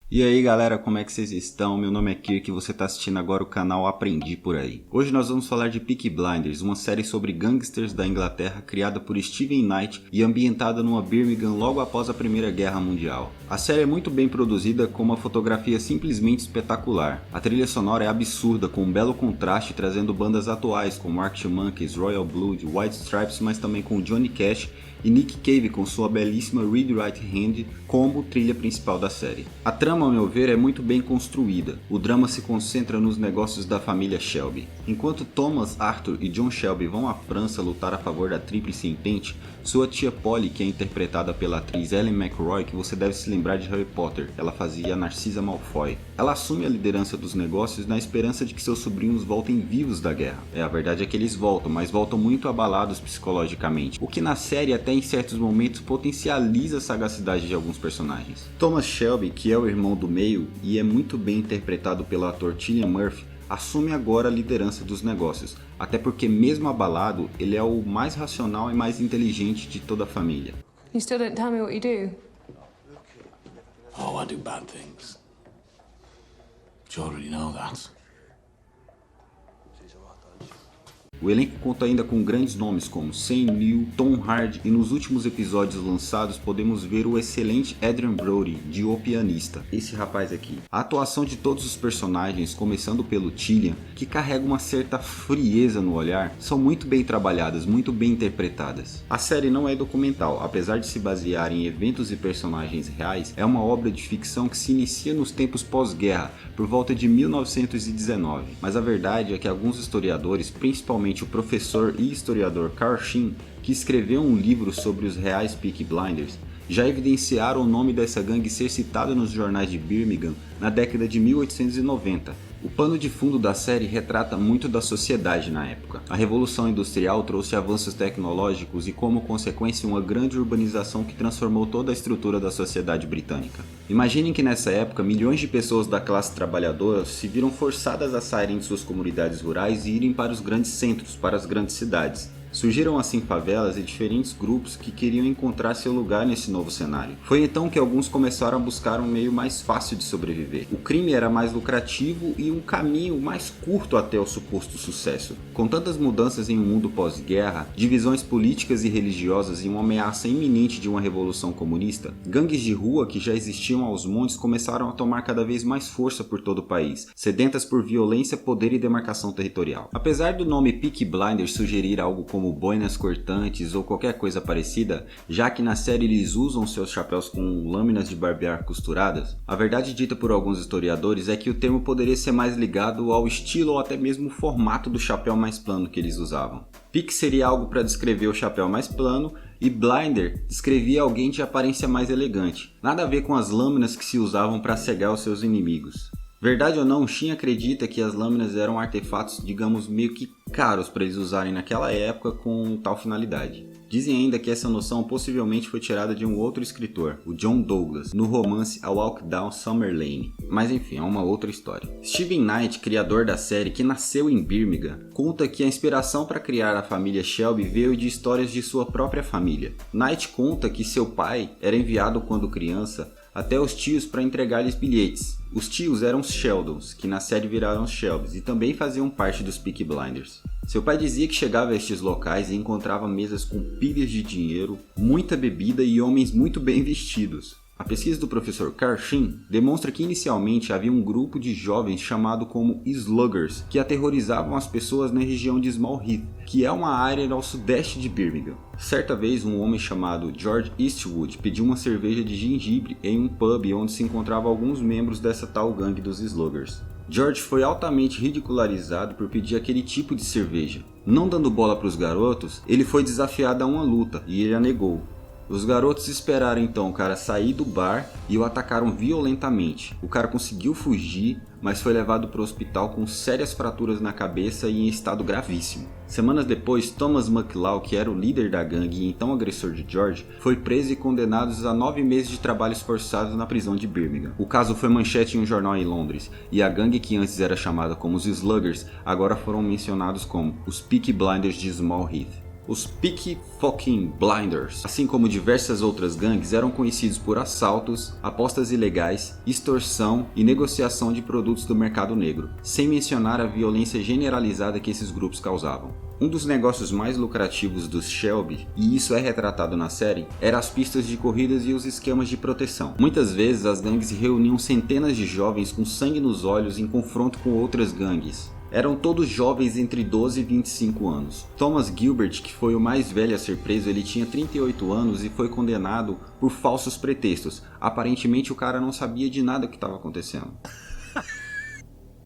E aí galera, como é que vocês estão? Meu nome é Kirk e você está assistindo agora o canal Aprendi Por Aí. Hoje nós vamos falar de Peaky Blinders, uma série sobre gangsters da Inglaterra criada por Steven Knight e ambientada numa Birmingham logo após a Primeira Guerra Mundial. A série é muito bem produzida com uma fotografia simplesmente espetacular. A trilha sonora é absurda, com um belo contraste trazendo bandas atuais como Arctic Monkeys, Royal Blood, White Stripes, mas também com Johnny Cash e Nick Cave com sua belíssima Read Right Hand como trilha principal da série. A trama, ao meu ver, é muito bem construída. O drama se concentra nos negócios da família Shelby. Enquanto Thomas, Arthur e John Shelby vão à França lutar a favor da Tríplice Entente, sua tia Polly, que é interpretada pela atriz Ellen McRoy, que você deve se lembrar de Harry Potter, ela fazia Narcissa Malfoy. Ela assume a liderança dos negócios na esperança de que seus sobrinhos voltem vivos da guerra. A verdade é que eles voltam, mas voltam muito abalados psicologicamente, o que na série até em certos momentos potencializa a sagacidade de alguns personagens. Thomas Shelby, que é o irmão do meio e é muito bem interpretado pelo ator Cillian Murphy, assume agora a liderança dos negócios, até porque mesmo abalado, ele é o mais racional e mais inteligente de toda a família. You still don't tell me what you do. Oh, I do bad things. You already know that. O elenco conta ainda com grandes nomes como Sam Neill, Tom Hardy e nos últimos episódios lançados podemos ver o excelente Adrien Brody de O Pianista, esse rapaz aqui. A atuação de todos os personagens, começando pelo Cillian, que carrega uma certa frieza no olhar, são muito bem trabalhadas, muito bem interpretadas. A série não é documental, apesar de se basear em eventos e personagens reais, é uma obra de ficção que se inicia nos tempos pós-guerra, por volta de 1919, mas a verdade é que alguns historiadores, principalmente o professor e historiador Carl Sheen, que escreveu um livro sobre os reais Peaky Blinders, já evidenciaram o nome dessa gangue ser citado nos jornais de Birmingham na década de 1890. O pano de fundo da série retrata muito da sociedade na época. A Revolução Industrial trouxe avanços tecnológicos e, como consequência, uma grande urbanização que transformou toda a estrutura da sociedade britânica. Imaginem que nessa época, milhões de pessoas da classe trabalhadora se viram forçadas a saírem de suas comunidades rurais e irem para os grandes centros, para as grandes cidades. Surgiram assim favelas e diferentes grupos que queriam encontrar seu lugar nesse novo cenário. Foi então que alguns começaram a buscar um meio mais fácil de sobreviver. O crime era mais lucrativo e um caminho mais curto até o suposto sucesso. Com tantas mudanças em um mundo pós-guerra, divisões políticas e religiosas e uma ameaça iminente de uma revolução comunista, gangues de rua que já existiam aos montes começaram a tomar cada vez mais força por todo o país, sedentas por violência, poder e demarcação territorial. Apesar do nome Peaky Blinders sugerir algo como boinas cortantes ou qualquer coisa parecida, já que na série eles usam seus chapéus com lâminas de barbear costuradas, a verdade dita por alguns historiadores é que o termo poderia ser mais ligado ao estilo ou até mesmo o formato do chapéu mais plano que eles usavam. Peak seria algo para descrever o chapéu mais plano e Blinder descrevia alguém de aparência mais elegante, nada a ver com as lâminas que se usavam para cegar os seus inimigos. Verdade ou não, Sheen acredita que as lâminas eram artefatos, digamos, meio que caros para eles usarem naquela época com tal finalidade. Dizem ainda que essa noção possivelmente foi tirada de um outro escritor, o John Douglas, no romance A Walk Down Summer Lane. Mas enfim, é uma outra história. Steven Knight, criador da série, que nasceu em Birmingham, conta que a inspiração para criar a família Shelby veio de histórias de sua própria família. Knight conta que seu pai era enviado quando criança até os tios para entregar-lhes bilhetes. Os tios eram os Sheldons, que na série viraram os Shelbys e também faziam parte dos Peaky Blinders. Seu pai dizia que chegava a estes locais e encontrava mesas com pilhas de dinheiro, muita bebida e homens muito bem vestidos. A pesquisa do professor Carl Sheen demonstra que inicialmente havia um grupo de jovens chamado como Sluggers, que aterrorizavam as pessoas na região de Small Heath, que é uma área ao sudeste de Birmingham. Certa vez, um homem chamado George Eastwood pediu uma cerveja de gengibre em um pub onde se encontravam alguns membros dessa tal gangue dos Sluggers. George foi altamente ridicularizado por pedir aquele tipo de cerveja. Não dando bola para os garotos, ele foi desafiado a uma luta e ele a negou. Os garotos esperaram então o cara sair do bar e o atacaram violentamente. O cara conseguiu fugir, mas foi levado para o hospital com sérias fraturas na cabeça e em estado gravíssimo. Semanas depois, Thomas McLaughlin, que era o líder da gangue e então agressor de George, foi preso e condenado a 9 meses de trabalhos forçados na prisão de Birmingham. O caso foi manchete em um jornal em Londres, e a gangue que antes era chamada como os Sluggers, agora foram mencionados como os Peaky Blinders de Small Heath. Os Peaky Fucking Blinders, assim como diversas outras gangues, eram conhecidos por assaltos, apostas ilegais, extorsão e negociação de produtos do mercado negro, sem mencionar a violência generalizada que esses grupos causavam. Um dos negócios mais lucrativos dos Shelby, e isso é retratado na série, eram as pistas de corridas e os esquemas de proteção. Muitas vezes as gangues reuniam centenas de jovens com sangue nos olhos em confronto com outras gangues. Eram todos jovens entre 12 e 25 anos. Thomas Gilbert, que foi o mais velho a ser preso, ele tinha 38 anos e foi condenado por falsos pretextos. Aparentemente o cara não sabia de nada que estava acontecendo.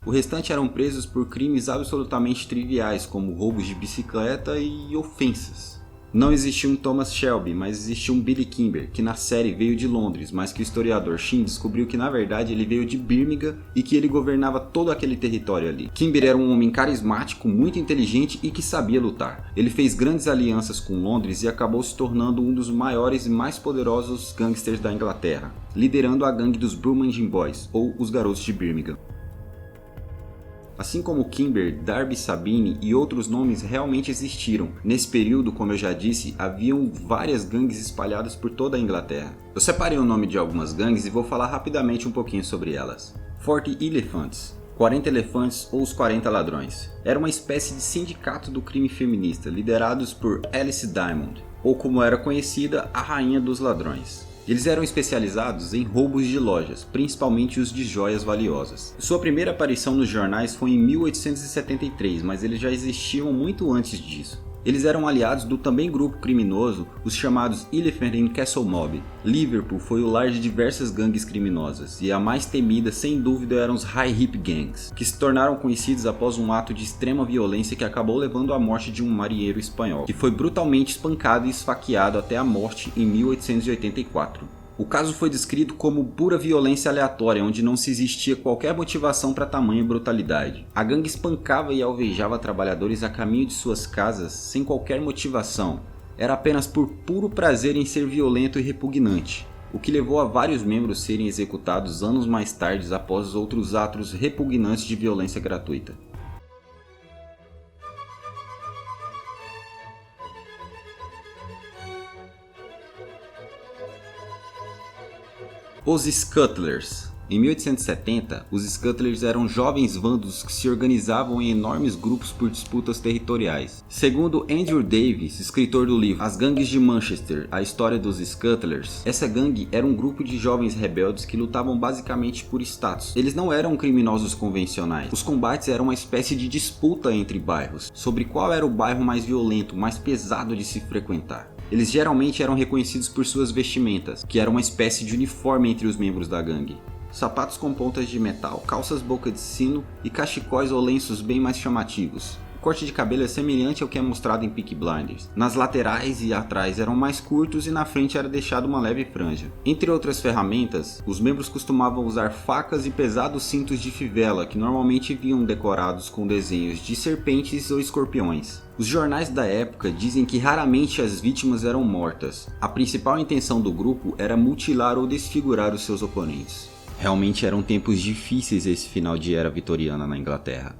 O restante eram presos por crimes absolutamente triviais, como roubos de bicicleta e ofensas. Não existia um Thomas Shelby, mas existia um Billy Kimber, que na série veio de Londres, mas que o historiador Shin descobriu que na verdade ele veio de Birmingham e que ele governava todo aquele território ali. Kimber era um homem carismático, muito inteligente e que sabia lutar. Ele fez grandes alianças com Londres e acabou se tornando um dos maiores e mais poderosos gangsters da Inglaterra, liderando a gangue dos Brummagem Boys, ou os Garotos de Birmingham. Assim como Kimber, Darby Sabine e outros nomes realmente existiram. Nesse período, como eu já disse, haviam várias gangues espalhadas por toda a Inglaterra. Eu separei o nome de algumas gangues e vou falar rapidamente um pouquinho sobre elas. 40 Elephants, 40 Elefantes ou os 40 Ladrões. Era uma espécie de sindicato do crime feminista, liderados por Alice Diamond, ou como era conhecida, a Rainha dos Ladrões. Eles eram especializados em roubos de lojas, principalmente os de joias valiosas. Sua primeira aparição nos jornais foi em 1873, mas eles já existiam muito antes disso. Eles eram aliados do também grupo criminoso, os chamados Elephant and Castle Mob. Liverpool foi o lar de diversas gangues criminosas, e a mais temida sem dúvida eram os High Hip Gangs, que se tornaram conhecidos após um ato de extrema violência que acabou levando à morte de um marinheiro espanhol, que foi brutalmente espancado e esfaqueado até a morte em 1884. O caso foi descrito como pura violência aleatória, onde não se existia qualquer motivação para tamanha brutalidade. A gangue espancava e alvejava trabalhadores a caminho de suas casas sem qualquer motivação. Era apenas por puro prazer em ser violento e repugnante, o que levou a vários membros serem executados anos mais tarde após outros atos repugnantes de violência gratuita. Os Scutlers. Em 1870, os Scutlers eram jovens vândalos que se organizavam em enormes grupos por disputas territoriais. Segundo Andrew Davies, escritor do livro As Gangues de Manchester, a história dos Scutlers, essa gangue era um grupo de jovens rebeldes que lutavam basicamente por status. Eles não eram criminosos convencionais. Os combates eram uma espécie de disputa entre bairros, sobre qual era o bairro mais violento, mais pesado de se frequentar. Eles geralmente eram reconhecidos por suas vestimentas, que era uma espécie de uniforme entre os membros da gangue. Sapatos com pontas de metal, calças boca de sino e cachecóis ou lenços bem mais chamativos. O corte de cabelo é semelhante ao que é mostrado em Peaky Blinders. Nas laterais e atrás eram mais curtos e na frente era deixada uma leve franja. Entre outras ferramentas, os membros costumavam usar facas e pesados cintos de fivela, que normalmente vinham decorados com desenhos de serpentes ou escorpiões. Os jornais da época dizem que raramente as vítimas eram mortas. A principal intenção do grupo era mutilar ou desfigurar os seus oponentes. Realmente eram tempos difíceis esse final de era vitoriana na Inglaterra.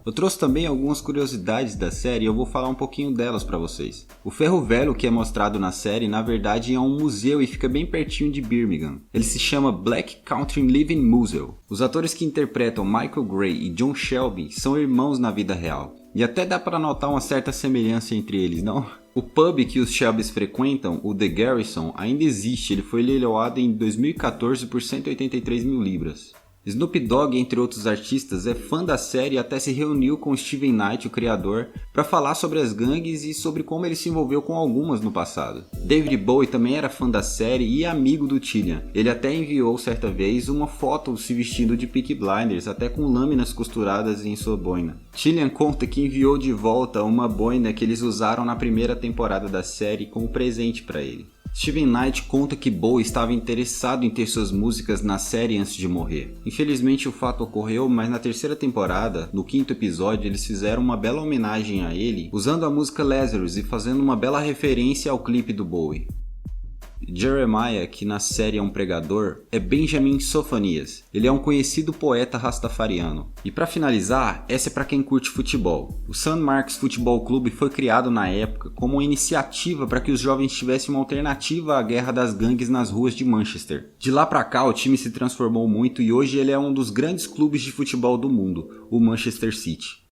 Eu trouxe também algumas curiosidades da série e eu vou falar um pouquinho delas para vocês. O ferro velho que é mostrado na série na verdade é um museu e fica bem pertinho de Birmingham. Ele se chama Black Country Living Museum. Os atores que interpretam Michael Gray e John Shelby são irmãos na vida real. E até dá para notar uma certa semelhança entre eles, não? O pub que os Shelbys frequentam, o The Garrison, ainda existe. Ele foi leiloado em 2014 por 183 mil libras. Snoop Dogg, entre outros artistas, é fã da série e até se reuniu com Steven Knight, o criador, para falar sobre as gangues e sobre como ele se envolveu com algumas no passado. David Bowie também era fã da série e amigo do Cillian. Ele até enviou certa vez uma foto se vestindo de Peaky Blinders, até com lâminas costuradas em sua boina. Cillian conta que enviou de volta uma boina que eles usaram na primeira temporada da série como presente para ele. Steven Knight conta que Bowie estava interessado em ter suas músicas na série antes de morrer. Infelizmente o fato ocorreu, mas na terceira temporada, no 5º episódio, eles fizeram uma bela homenagem a ele, usando a música Lazarus e fazendo uma bela referência ao clipe do Bowie. Jeremiah, que na série é um pregador, é Benjamin Sofanias. Ele é um conhecido poeta rastafariano. E para finalizar, essa é para quem curte futebol. O St. Mark's Futebol Clube foi criado na época como uma iniciativa para que os jovens tivessem uma alternativa à guerra das gangues nas ruas de Manchester. De lá para cá, o time se transformou muito e hoje ele é um dos grandes clubes de futebol do mundo, o Manchester City.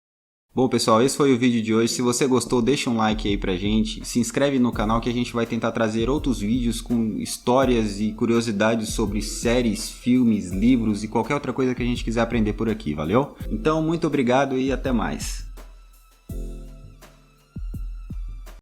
Bom pessoal, esse foi o vídeo de hoje. Se você gostou, deixa um like aí pra gente, se inscreve no canal que a gente vai tentar trazer outros vídeos com histórias e curiosidades sobre séries, filmes, livros e qualquer outra coisa que a gente quiser aprender por aqui, valeu? Então, muito obrigado e até mais.